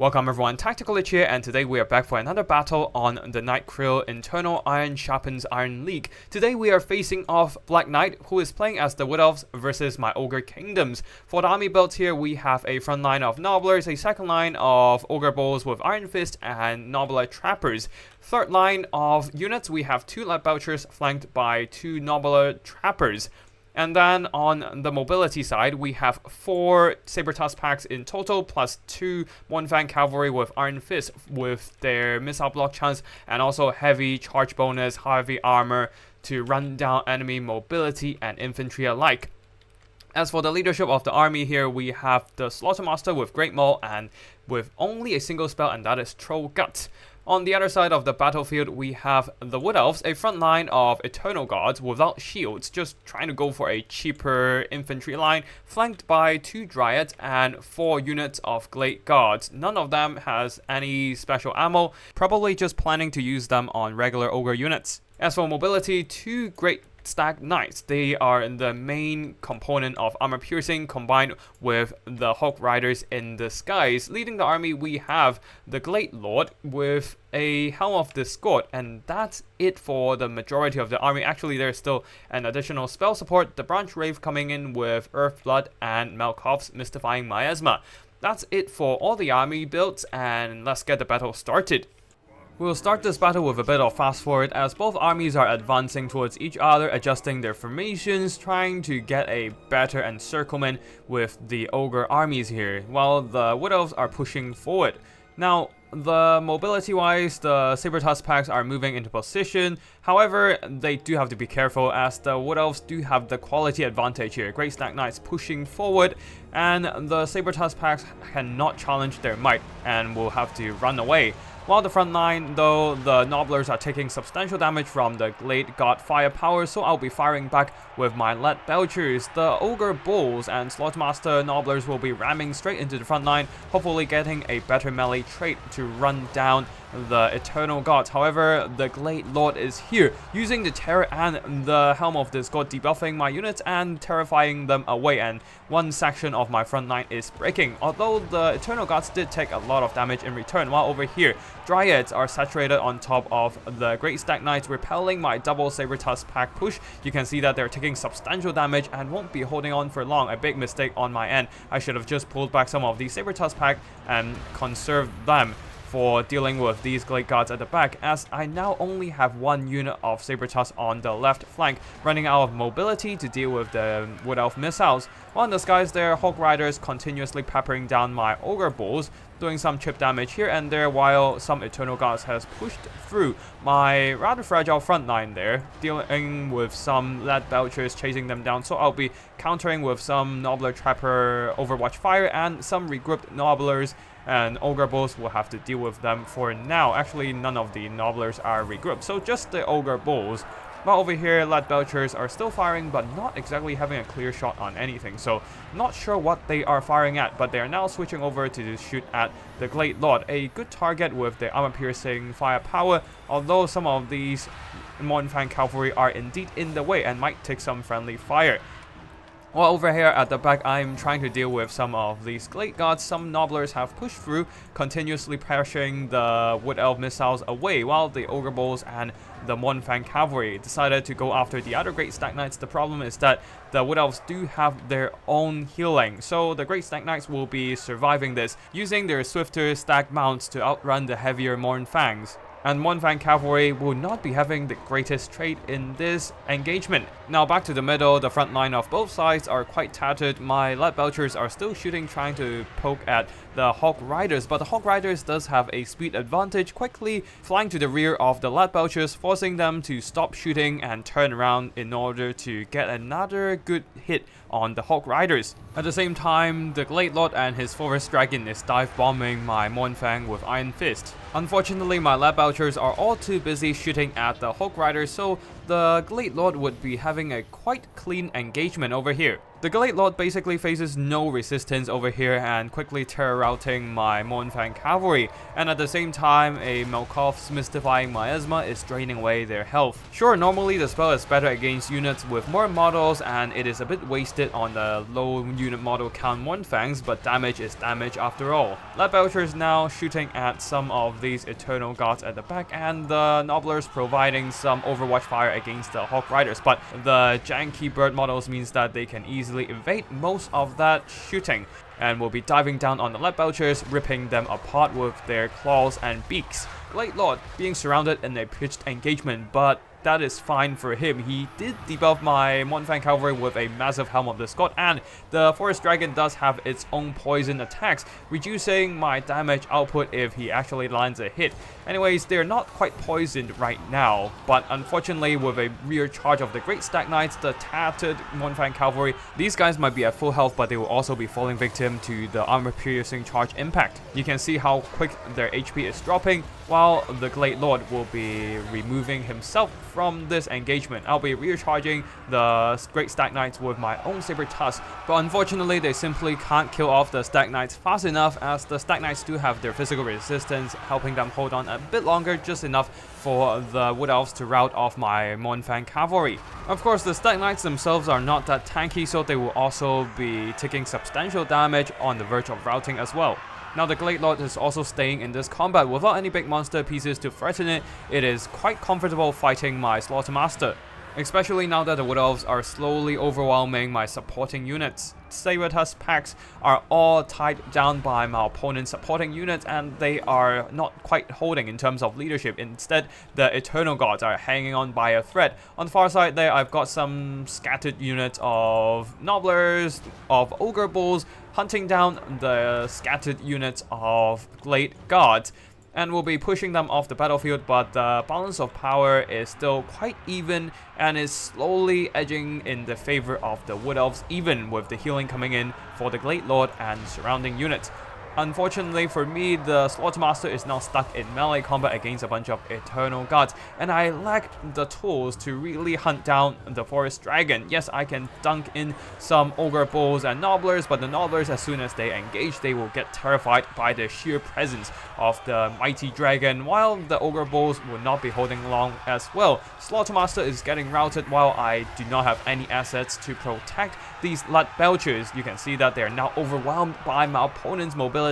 Welcome everyone, Tactical Lich here, and today we are back for another battle on the Night Krill Internal Iron Sharpens Iron League. Today we are facing off Black Knight, who is playing as the Wood Elves versus my Ogre Kingdoms. For the army builds here, we have a front line of Nobblers, a second line of Ogre Bulls with Iron Fist and Nobbler Trappers. Third line of units, we have 2 Lead Belchers flanked by 2 Nobbler Trappers. And then on the mobility side, we have 4 Saber Tusk packs in total, plus 2 One-Fang Cavalry with Iron Fist with their missile block chance, and also heavy charge bonus, heavy armor to run down enemy mobility and infantry alike. As for the leadership of the army here, we have the Slaughtermaster with Great Maul and with only a single spell, and that is Troll Gut. On the other side of the battlefield, we have the Wood Elves, a front line of Eternal Gods without shields, just trying to go for a cheaper infantry line, flanked by 2 Dryads and 4 units of Glade Guards. None of them has any special ammo, probably just planning to use them on regular Ogre units. As for mobility, 2 Great Stag Knights. They are the main component of armor piercing combined with the Hawk Riders in the skies. Leading the army, we have the Glade Lord with a Helm of Discord, and that's it for the majority of the army. Actually, there's still an additional spell support, the Branch Wraith coming in with Earth Blood and Malkov's Mystifying Miasma. That's it for all the army builds, and let's get the battle started. We'll start this battle with a bit of fast forward as both armies are advancing towards each other, adjusting their formations, trying to get a better encirclement with the Ogre armies here, while the Wood Elves are pushing forward. Now, the mobility wise, the Saber Tusk packs are moving into position. However, they do have to be careful as the Wood Elves do have the quality advantage here. Great Stag Knights pushing forward, and the Saber Tusk packs cannot challenge their might and will have to run away. While the front line, though, the Nobblers are taking substantial damage from the Glade God firepower, so I'll be firing back with my Lead Belchers. The Ogre Bulls and Slaughtermaster Nobblers will be ramming straight into the front line, hopefully getting a better melee trait to run down the Eternal Gods. However, the Glade Lord is here, using the Terror and the Helm of Discord, debuffing my units and terrifying them away, and one section of my front line is breaking, although the Eternal Gods did take a lot of damage in return, while over here, Dryads are saturated on top of the Great Stag Knights, repelling my double Saber Tusk pack push. You can see that they're taking substantial damage and won't be holding on for long. A big mistake on my end. I should have just pulled back some of the Saber Tusk pack and conserved them for dealing with these Glade Guards at the back, as I now only have 1 unit of Saber Tusk on the left flank, running out of mobility to deal with the Wood Elf missiles. While in the skies there, Hawk Riders continuously peppering down my Ogre Bulls, doing some chip damage here and there, while some Eternal Gods has pushed through my rather fragile front line there, dealing with some Lead Belchers chasing them down, so I'll be countering with some Nobbler Trapper Overwatch Fire and some regrouped Nobblers, and Ogre Bulls will have to deal with them for now. Actually, none of the Nobblers are regrouped, so just the Ogre Bulls. While over here, Lead Belchers are still firing, but not exactly having a clear shot on anything, so not sure what they are firing at, but they are now switching over to shoot at the Glade Lord, a good target with the armor-piercing firepower, although some of these One-Fang Cavalry are indeed in the way and might take some friendly fire. While over here at the back, I'm trying to deal with some of these Glade Guards. Some Nobblers have pushed through, continuously pressuring the Wood Elf missiles away, while the Ogre Bulls and the One-Fang Cavalry decided to go after the other Great Stag Knights. The problem is that the Wood Elves do have their own healing, so the Great Stag Knights will be surviving this, using their swifter stag mounts to outrun the heavier Mornfangs. And One-Fang Cavalry will not be having the greatest trait in this engagement. Now back to the middle, the front line of both sides are quite tattered. My Lead Belchers are still shooting, trying to poke at the Hawk Riders, but the Hawk Riders does have a speed advantage, quickly flying to the rear of the Lead Belchers, forcing them to stop shooting and turn around in order to get another good hit on the Hawk Riders. At the same time, the Glade Lord and his Forest Dragon is dive bombing my Mornfang with Iron Fist. Unfortunately, my Lead Belchers are all too busy shooting at the Hawk Riders, so the Glade Lord would be having a quite clean engagement over here. The Glade Lord basically faces no resistance over here and quickly terror-routing my Mournfang cavalry, and at the same time a Melkoth's Mystifying Miasma is draining away their health. Sure, normally the spell is better against units with more models and it is a bit wasted on the low unit model count Mournfangs, but damage is damage after all. Lead Belcher is now shooting at some of these Eternal Gods at the back, and the Nobblers providing some Overwatch fire against the Hawk Riders, but the janky bird models means that they can easily evade most of that shooting and will be diving down on the Lead Belchers, ripping them apart with their claws and beaks. Glade Lord being surrounded in a pitched engagement, but that is fine for him. He did debuff my Mournfang cavalry with a massive Helm of the Scott, and the Forest Dragon does have its own poison attacks, reducing my damage output if he actually lands a hit. Anyways, they're not quite poisoned right now, but unfortunately with a rear charge of the Great Stag Knights, the tattered Mournfang cavalry, these guys might be at full health, but they will also be falling victim to the armor-piercing charge impact. You can see how quick their HP is dropping, while the Glade Lord will be removing himself from this engagement. I'll be recharging the Great Stag Knights with my own Saber Tusk, but unfortunately they simply can't kill off the Stag Knights fast enough, as the Stag Knights do have their physical resistance, helping them hold on a bit longer, just enough for the Wood Elves to rout off my Mournfang cavalry. Of course, the Stag Knights themselves are not that tanky, so they will also be taking substantial damage on the verge of routing as well. Now the Glade Lord is also staying in this combat without any big monster pieces to threaten it. It is quite comfortable fighting my Slaughtermaster, especially now that the Wood Elves are slowly overwhelming my supporting units. Saber Tusk packs are all tied down by my opponent's supporting units, and they are not quite holding in terms of leadership. Instead, the Eternal Gods are hanging on by a thread. On the far side there, I've got some scattered units of Nobblers, of Ogre Bulls, hunting down the scattered units of Glade Guards, and will be pushing them off the battlefield, but the balance of power is still quite even and is slowly edging in the favor of the Wood Elves, even with the healing coming in for the Glade Lord and surrounding units. Unfortunately for me, the Slaughtermaster is now stuck in melee combat against a bunch of Eternal Gods, and I lack the tools to really hunt down the Forest Dragon. Yes, I can dunk in some Ogre Bulls and Nobblers, but the Nobblers, as soon as they engage, they will get terrified by the sheer presence of the mighty dragon, while the Ogre Bulls will not be holding long as well. Slaughtermaster is getting routed while I do not have any assets to protect these Lead Belchers. You can see that they are now overwhelmed by my opponent's mobility.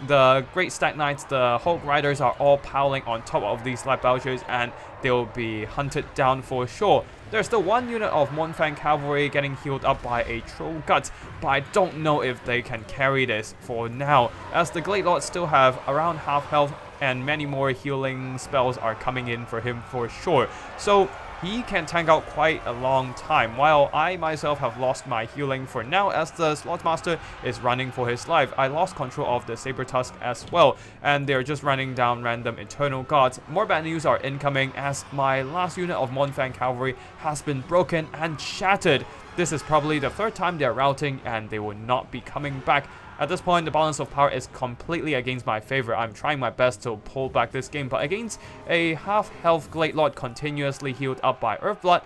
The Great Stag Knights, the Hawk Riders are all piling on top of these Lead Belchers, and they'll be hunted down for sure. There's still one unit of Mournfang cavalry getting healed up by a Troll Gut, but I don't know if they can carry this for now, as the Glade Lords still have around half health and many more healing spells are coming in for him for sure. So he can tank out quite a long time, while I myself have lost my healing for now, as the Slaughtermaster is running for his life. I lost control of the Saber Tusk as well, and they're just running down random Eternal Gods. More bad news are incoming, as my last unit of Mournfang cavalry has been broken and shattered. This is probably the third time they're routing, and they will not be coming back. At this point, the balance of power is completely against my favor. I'm trying my best to pull back this game, but against a half-health Glade Lord continuously healed up by Earthblood,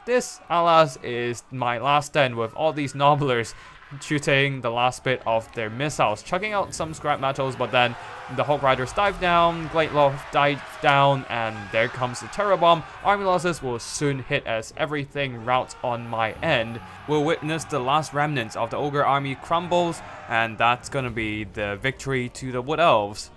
this, alas, is my last stand with all these Nobblers shooting the last bit of their missiles, chucking out some scrap metals, but then the Hawk Riders dive down, Glade Lord dive down, and there comes the Terror Bomb. Army losses will soon hit as everything routs on my end. We'll witness the last remnants of the Ogre army crumbles, and that's gonna be the victory to the Wood Elves.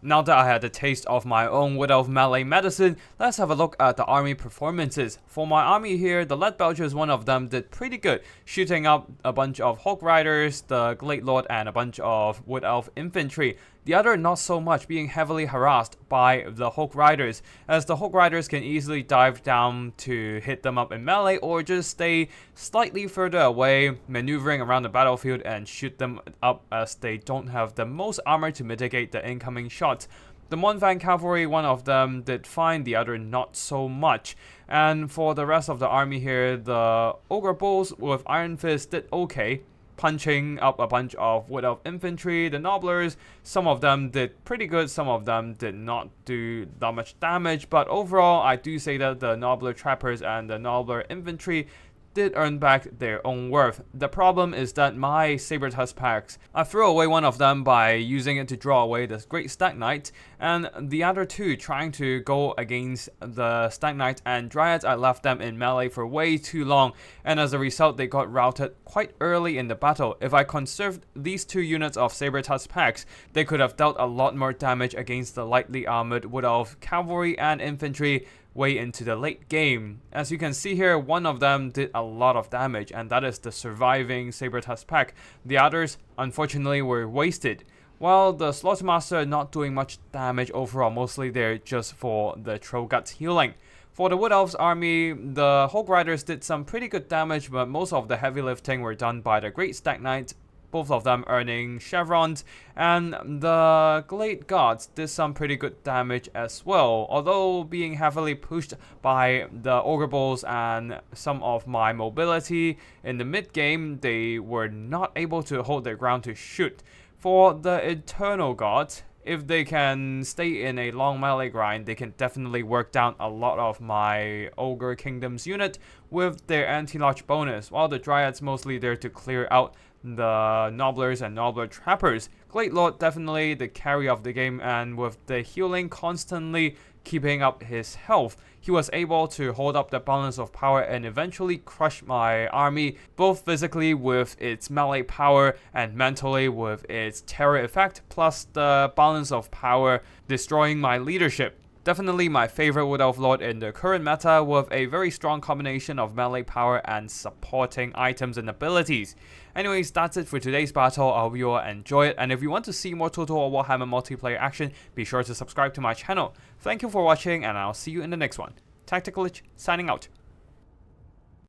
Now that I had a taste of my own Wood Elf melee medicine, let's have a look at the army performances. For my army here, the Lead Belchers, one of them, did pretty good, shooting up a bunch of Hawk Riders, the Glade Lord, and a bunch of Wood Elf infantry. The other not so much, being heavily harassed by the Hawk Riders, as the Hawk Riders can easily dive down to hit them up in melee, or just stay slightly further away, maneuvering around the battlefield and shoot them up, as they don't have the most armor to mitigate the incoming shots. The Mournfang cavalry, one of them did fine, the other not so much. And for the rest of the army here, the Ogre Bulls with Iron Fist did okay. punching up a bunch of Wood Elf infantry. The Nobblers, some of them did pretty good, some of them did not do that much damage, but overall I do say that the Nobbler Trappers and the Nobbler infantry did earn back their own worth. The problem is that my Saber-Tusk packs, I threw away one of them by using it to draw away the Great Stag Knight, and the other two trying to go against the Stag Knight and Dryads, I left them in melee for way too long, and as a result they got routed quite early in the battle. If I conserved these two units of Saber-Tusk packs, they could have dealt a lot more damage against the lightly armored Wood Elf cavalry and infantry way into the late game. As you can see here, one of them did a lot of damage, and that is the surviving Saber-Tusk pack. The others, unfortunately, were wasted. While the Slaughtermaster not doing much damage overall, mostly they're just for the Troll Guts healing. For the Wood Elves army, the Hog Riders did some pretty good damage, but most of the heavy lifting were done by the Great Stag Knight, both of them earning chevrons, and the Glade Guards did some pretty good damage as well, although being heavily pushed by the Ogre Bulls and some of my mobility in the mid game, they were not able to hold their ground to shoot. For the Eternal Guards, if they can stay in a long melee grind, they can definitely work down a lot of my Ogre Kingdoms unit with their anti-large bonus, while the Dryads mostly there to clear out the Nobblers and Nobbler Trappers. Glade Lord definitely the carry of the game, and with the healing constantly keeping up his health, he was able to hold up the balance of power and eventually crush my army, both physically with its melee power and mentally with its terror effect, plus the balance of power destroying my leadership. Definitely my favorite Wood Elf Lord in the current meta, with a very strong combination of melee power and supporting items and abilities. Anyways, that's it for today's battle. I hope you all enjoy it, and if you want to see more Total War Warhammer multiplayer action, be sure to subscribe to my channel. Thank you for watching, and I'll see you in the next one. Tactical Lich, signing out.